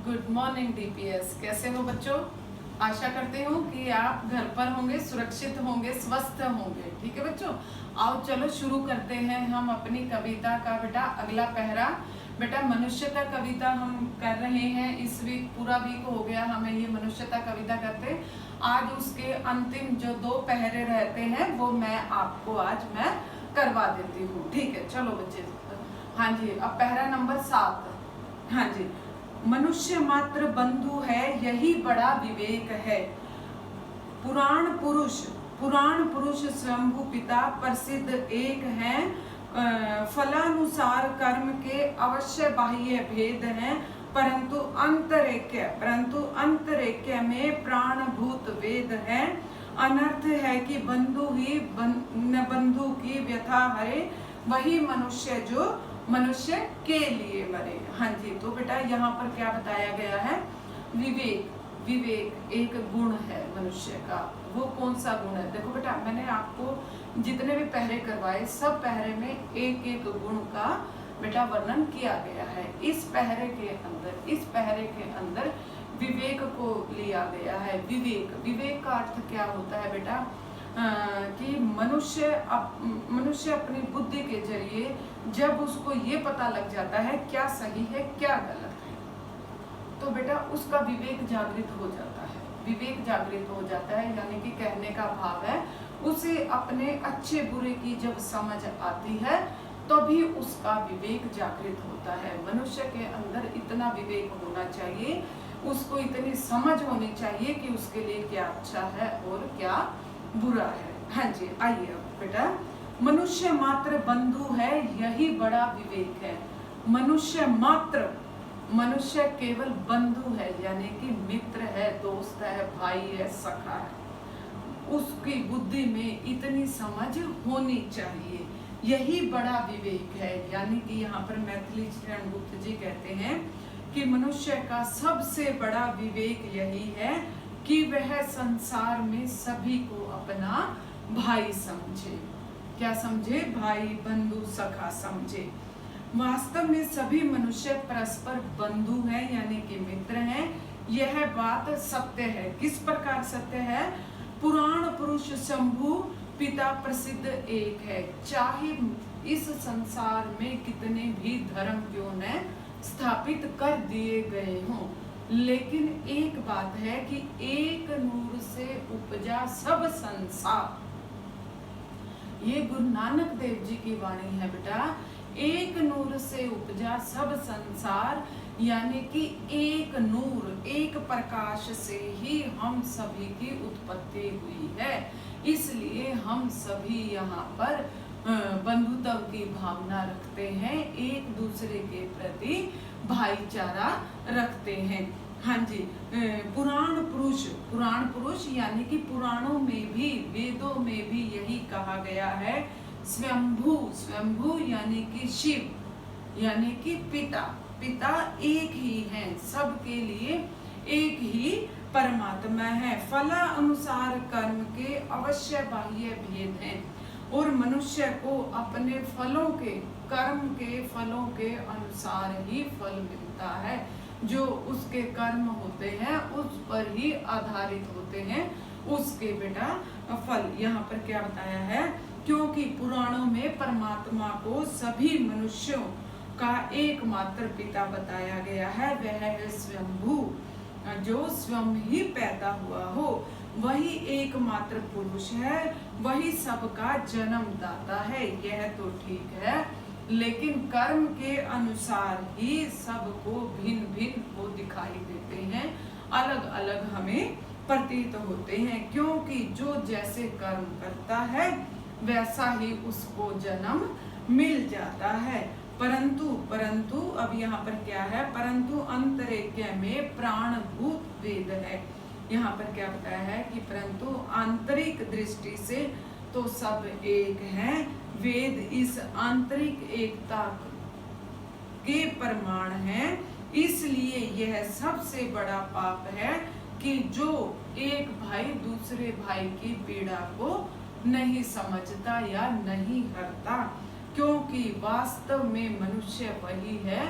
Good morning DPS. कैसे हो बच्चों? आशा करते हूँ कि आप घर पर होंगे, सुरक्षित होंगे, स्वस्थ होंगे। ठीक है बच्चों, आओ चलो शुरू करते हैं हम अपनी कविता का बेटा अगला पहरा। बेटा मनुष्यता कविता हम कर रहे हैं। इस वीक पूरा वीक हो गया हमें ये मनुष्यता कविता करते। आज उसके अंतिम जो 2 पहरे रहते हैं वो मैं आपको आज मैं करवा देती हूँ। ठीक है, चलो बच्चे। हाँ जी, अब पहरा नंबर 7। हाँ जी, मनुष्य मात्र बंधु है, यही बड़ा विवेक है। पुराण पुरुष स्वयंभू पिता प्रसिद्ध एक हैं। फलानुसार कर्म के अवश्य बाह्य भेद हैं, परंतु अंतरेक्य में प्राणभूत वेद है। अनर्थ है कि बंधु ही बंधु की व्यथा हरे, वही मनुष्य जो मनुष्य के लिए मरे। हाँ जी, तो बेटा यहाँ पर क्या बताया गया है? विवेक एक गुण है मनुष्य का। वो कौन सा गुण है? देखो बेटा, मैंने आपको जितने भी पहरे करवाए सब पहरे में एक एक गुण का बेटा वर्णन किया गया है। इस पहरे के अंदर विवेक को लिया गया है। विवेक का अर्थ क्या होता है बेटा? कि मनुष्य अपनी बुद्धि के जरिए जब उसको ये पता लग जाता है क्या सही है क्या गलत है, तो बेटा उसका विवेक जागृत हो जाता है। विवेक जागृत हो जाता है यानी कि कहने का भाव है उसे अपने अच्छे बुरे की जब समझ आती है तभी उसका विवेक जागृत होता है। मनुष्य के अंदर इतना विवेक होना चाहिए, उसको इतनी समझ होनी चाहिए कि उसके लिए क्या अच्छा है और क्या बुरा है। हाँ जी, आइए अब बेटा, मनुष्य मात्र बंधु है, यही बड़ा विवेक है। मनुष्य केवल बंधु है यानी कि मित्र है, दोस्त है, भाई है, सखा है। उसकी बुद्धि में इतनी समझ होनी चाहिए, यही बड़ा विवेक है। यानी कि यहाँ पर मैथिली चरण गुप्त जी कहते हैं कि मनुष्य का सबसे बड़ा विवेक यही है कि वह संसार में सभी को अपना भाई समझे। क्या समझे? भाई, बंधु, सखा समझे। वास्तव में सभी मनुष्य परस्पर बंधु हैं यानी कि मित्र हैं। यह बात सत्य है। किस प्रकार सत्य है? पुराण पुरुष शंभु पिता प्रसिद्ध एक है। चाहे इस संसार में कितने भी धर्म क्यों न स्थापित कर दिए गए हों, लेकिन एक बात है कि एक नूर से उपजा सब संसार। ये गुरु नानक देव जी की वाणी है बेटा। एक नूर से उपजा सब संसार यानी कि एक नूर, एक प्रकाश से ही हम सभी की उत्पत्ति हुई है। इसलिए हम सभी यहाँ पर बंधुत्व की भावना रखते हैं, एक दूसरे के प्रति भाईचारा रखते हैं। हाँ जी, पुराण पुरुष यानी कि पुराणों में भी, वेदों में भी यही कहा गया है। स्वयंभू यानी कि शिव यानी कि पिता एक ही है, सबके लिए एक ही परमात्मा है। फला अनुसार कर्म के अवश्य बाह्य भेद हैं और मनुष्य को अपने कर्म के फलों के अनुसार ही फल मिलता है। जो उसके कर्म होते हैं उस पर ही आधारित होते हैं उसके बेटा फल। यहाँ पर क्या बताया है? क्योंकि पुराणों में परमात्मा को सभी मनुष्यों का एकमात्र पिता बताया गया है। वह है स्वयंभू, जो स्वयं ही पैदा हुआ हो। वही एकमात्र पुरुष है, वही सबका जन्मदाता है। यह तो ठीक है, लेकिन कर्म के अनुसार ही सबको भिन्न भिन्न वो दिखाई देते हैं, अलग अलग हमें प्रतीत होते हैं। क्योंकि जो जैसे कर्म करता है वैसा ही उसको जन्म मिल जाता है। परंतु अब यहाँ पर क्या है? परंतु अंतरेक्य में प्राणभूत वेद है। यहाँ पर क्या बताया है कि परंतु आंतरिक दृष्टि से तो सब एक हैं। वेद इस आंतरिक एकता के प्रमाण हैं। इसलिए यह सबसे बड़ा पाप है कि जो एक भाई दूसरे भाई की पीड़ा को नहीं समझता या नहीं हरता, क्योंकि वास्तव में मनुष्य वही है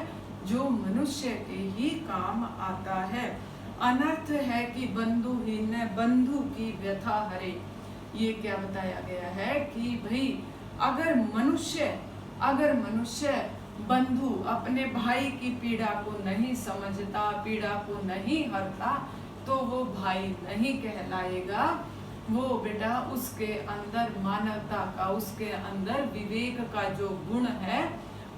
जो मनुष्य के ही काम आता है। अनर्थ है कि बंधुहीन बंधु की व्यथा हरे। ये क्या बताया गया है कि भाई अगर मनुष्य बंधु अपने भाई की पीड़ा को नहीं समझता, पीड़ा को नहीं हरता, तो वो भाई नहीं कहलाएगा। वो बेटा उसके अंदर मानवता का, उसके अंदर विवेक का जो गुण है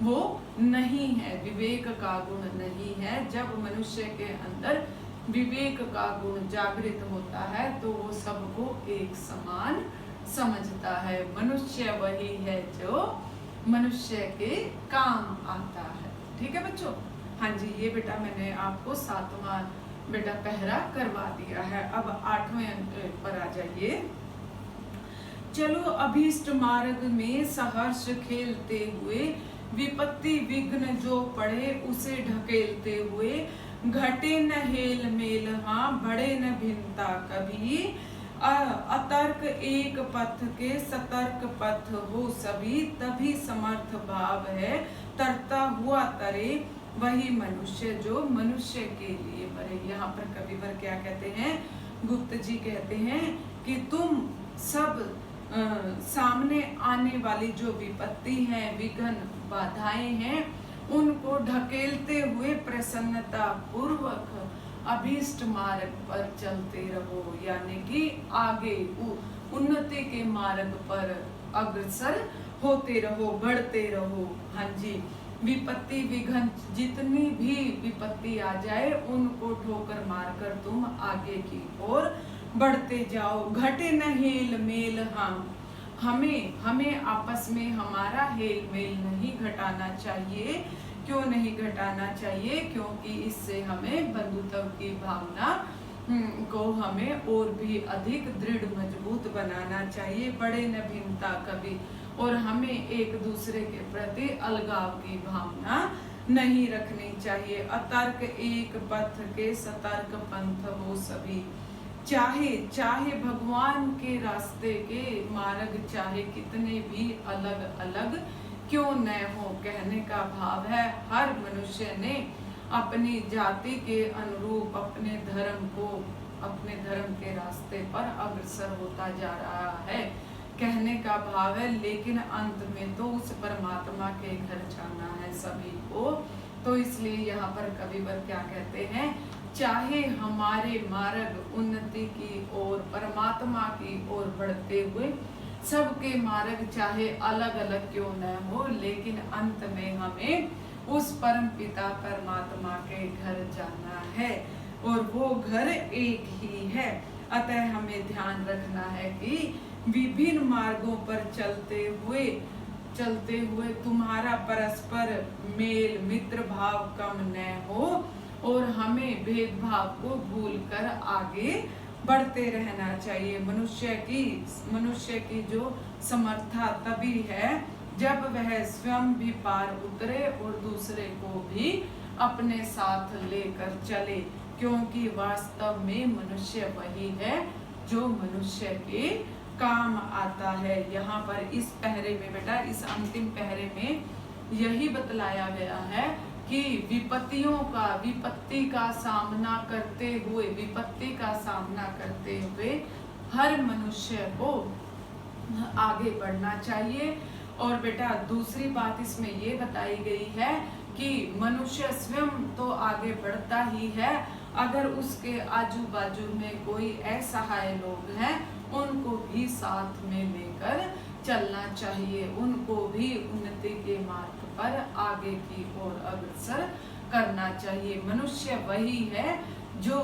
वो नहीं है, विवेक का गुण नहीं है। जब मनुष्य के अंदर विवेक का गुण जागृत होता है तो वो सबको एक समान समझता है। मनुष्य वही है जो मनुष्य के काम आता है। ठीक है बच्चों? हाँ जी, ये बेटा मैंने आपको 7वां बेटा पहरा करवा दिया है। अब 8वें पर आ जाइए। चलो अभीष्ट मार्ग में सहर्ष खेलते हुए, विपत्ति विघ्न जो पड़े उसे ढकेलते हुए, घटे न हेल मेल हाँ बढ़े न भिन्नता कभी, अतर्क एक पथ के सतर्क पथ हो सभी, तभी समर्थ भाव है तरता हुआ तरे, वही मनुष्य जो मनुष्य के लिए मरे। यहाँ पर कविवर क्या कहते हैं, गुप्त जी कहते हैं कि तुम सब सामने आने वाली जो विपत्ति है, विघ्न बाधाएं हैं, उनको ढकेलते हुए प्रसन्नता पूर्वक अभीष्ट मार्ग पर चलते रहो, यानी कि आगे उन्नति के मार्ग पर अग्रसर होते रहो, बढ़ते रहो। हाँ जी, विपत्ति विघ्न जितनी भी विपत्ति आ जाए उनको ठोकर मारकर तुम आगे की ओर बढ़ते जाओ। घटे न हेल मेल हाँ, हमें आपस में हमारा हेल मेल नहीं घटाना चाहिए। क्यों नहीं घटाना चाहिए? क्योंकि इससे हमें बंधुत्व की भावना को हमें और भी अधिक दृढ़ मजबूत बनाना चाहिए। बड़े न भिन्नता कभी, और हमें एक दूसरे के प्रति अलगाव की भावना नहीं रखनी चाहिए। अतर्क एक पथ के सतर्क पंथ हो सभी, चाहे भगवान के रास्ते के मार्ग चाहे कितने भी अलग अलग क्यों न हो। कहने का भाव है हर मनुष्य ने अपनी जाति के अनुरूप अपने धर्म के रास्ते पर अग्रसर होता जा रहा है, कहने का भाव है। लेकिन अंत में तो उस परमात्मा के घर जाना है सभी को। तो इसलिए यहाँ पर कविवर क्या कहते हैं, चाहे हमारे मार्ग उन्नति की ओर, परमात्मा की ओर बढ़ते हुए, सबके मार्ग चाहे अलग अलग क्यों न हो, लेकिन अंत में हमें उस परम पिता परमात्मा के घर जाना है, और वो घर एक ही है। अतः हमें ध्यान रखना है कि विभिन्न मार्गों पर चलते हुए तुम्हारा परस्पर मेल मित्र भाव कम न हो, और हमें भेदभाव को भूलकर आगे बढ़ते रहना चाहिए। मनुष्य की जो समर्था तभी है जब वह स्वयं भी पार उतरे और दूसरे को भी अपने साथ लेकर चले, क्योंकि वास्तव में मनुष्य वही है जो मनुष्य के काम आता है। यहाँ पर इस पहरे में बेटा, इस अंतिम पहरे में यही बतलाया गया है कि विपत्ति का सामना करते हुए हर मनुष्य को आगे बढ़ना चाहिए। और बेटा दूसरी बात इसमें ये बताई गई है कि मनुष्य स्वयं तो आगे बढ़ता ही है, अगर उसके आजू बाजू में कोई असहाय लोग हैं उनको भी साथ में लेकर चलना चाहिए, उनको भी उन्नति के मार्ग पर आगे की ओर अग्रसर करना चाहिए। मनुष्य वही है जो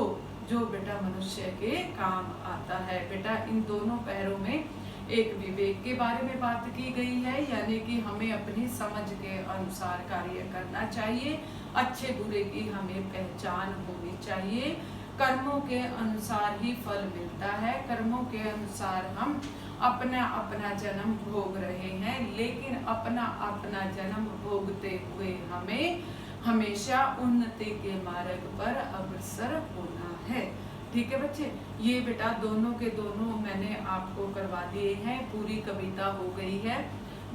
बेटा मनुष्य के काम आता है। बेटा इन दोनों पहरों में एक विवेक के बारे में बात की गई है, यानी कि हमें अपनी समझ के अनुसार कार्य करना चाहिए, अच्छे बुरे की हमें पहचान होनी चाहिए। कर्मों के अनुसार ही फल मिलता है, कर्मों के अनुसार हम अपना अपना जन्म भोग रहे हैं, लेकिन अपना अपना जन्म भोगते हुए हमें हमेशा उन्नति के मार्ग पर अग्रसर होना है। ठीक है बच्चे, ये बेटा दोनों के दोनों मैंने आपको करवा दिए हैं, पूरी कविता हो गई है।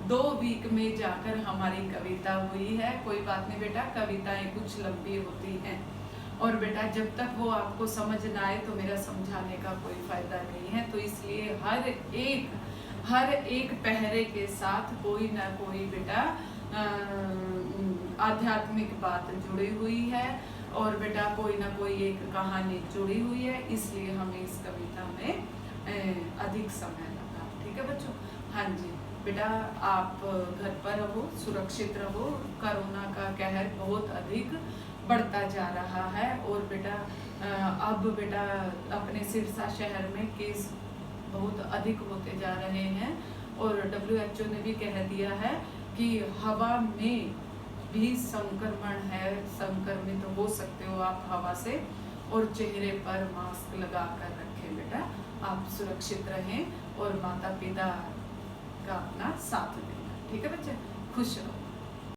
2 वीक में जाकर हमारी कविता हुई है। कोई बात नहीं बेटा, कविताएं कुछ लंबी होती हैं, और बेटा जब तक वो आपको समझ ना आए तो मेरा समझाने का कोई फायदा नहीं है। तो इसलिए हर एक पहरे के साथ कोई ना कोई बेटा आध्यात्मिक बात जुड़ी हुई है, और बेटा कोई ना कोई एक कहानी जुड़ी हुई है, इसलिए हमें इस कविता में अधिक समय लगा। ठीक है बच्चों? हाँ जी बेटा, आप घर पर रहो, सुरक्षित रहो। कोरोना का कहर बहुत अधिक बढ़ता जा रहा है, और बेटा अब बेटा अपने सिरसा शहर में केस बहुत अधिक होते जा रहे हैं, और WHO ने भी कह दिया है कि हवा में भी संक्रमण है, संक्रमित हो सकते हो आप हवा से, और चेहरे पर मास्क लगा कर रखें बेटा। आप सुरक्षित रहें और माता पिता का अपना साथ देना। ठीक है बच्चे? खुश रहो।